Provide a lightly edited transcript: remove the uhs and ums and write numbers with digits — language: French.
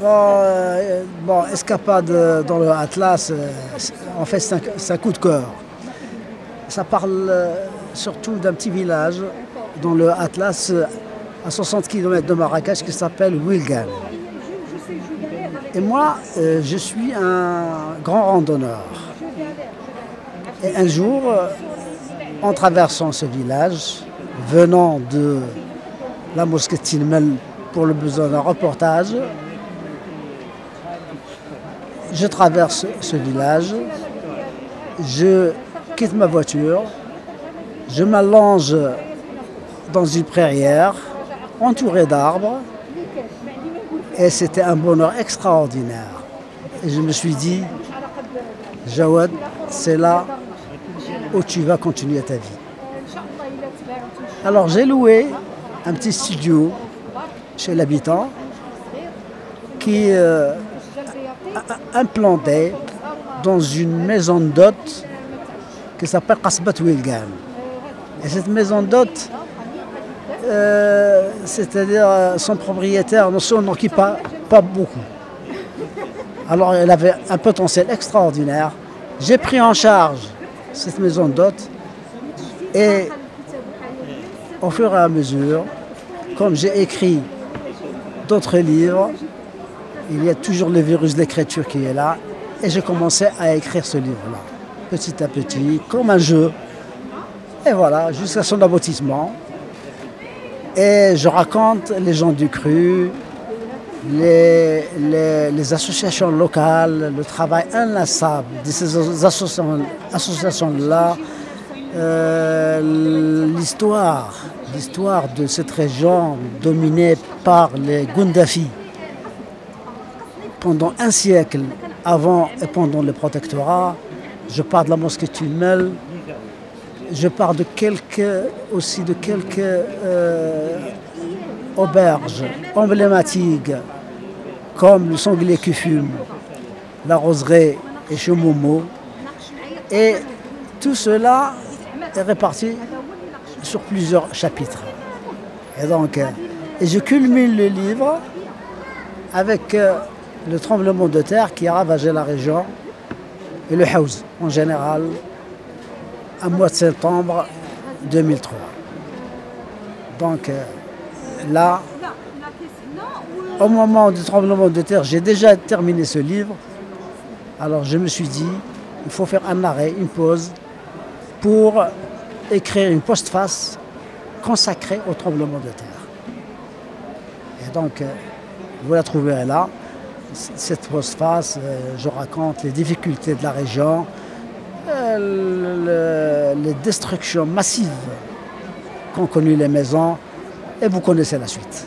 Bon, Escapade dans le Atlas, en fait, c'est un coup de cœur. Ça parle surtout d'un petit village dans le Atlas, à 60 km de Marrakech, qui s'appelle Ouilgan. Et moi, je suis un grand randonneur. Et un jour, en traversant ce village, venant de la mosquée de Tinmel pour le besoin d'un reportage, je traverse ce village, je quitte ma voiture, je m'allonge dans une prairière entourée d'arbres et c'était un bonheur extraordinaire. Et je me suis dit, Jawad, c'est là où tu vas continuer ta vie. Alors j'ai loué un petit studio chez l'habitant qui implanté dans une maison d'hôtes qui s'appelle Qasbat Ouilgan. Et cette maison d'hôtes, c'est-à-dire son propriétaire ne s'en occupe pas beaucoup. Alors elle avait un potentiel extraordinaire. J'ai pris en charge cette maison d'hôtes et au fur et à mesure, comme j'ai écrit d'autres livres, il y a toujours le virus de l'écriture qui est là. Et j'ai commencé à écrire ce livre-là, petit à petit, comme un jeu. Et voilà, jusqu'à son aboutissement. Et je raconte les gens du cru, les associations locales, le travail inlassable de ces associations-là, l'histoire de cette région dominée par les Goundafi pendant un siècle avant et pendant le protectorat. Je parle de la mosquée de Tinmel, je parle de quelques auberges emblématiques comme le sanglier qui fume, la roseraie et Chemomo. Et tout cela est réparti sur plusieurs chapitres. Et donc, je culmine le livre avec le tremblement de terre qui a ravagé la région et le Haouz en général, à mois de septembre 2003. Donc là, au moment du tremblement de terre, j'ai déjà terminé ce livre. Alors je me suis dit, il faut faire un arrêt, une pause, pour écrire une postface consacrée au tremblement de terre. Et donc, vous la trouverez là. Cette postface, je raconte les difficultés de la région, les destructions massives qu'ont connues les maisons, et vous connaissez la suite.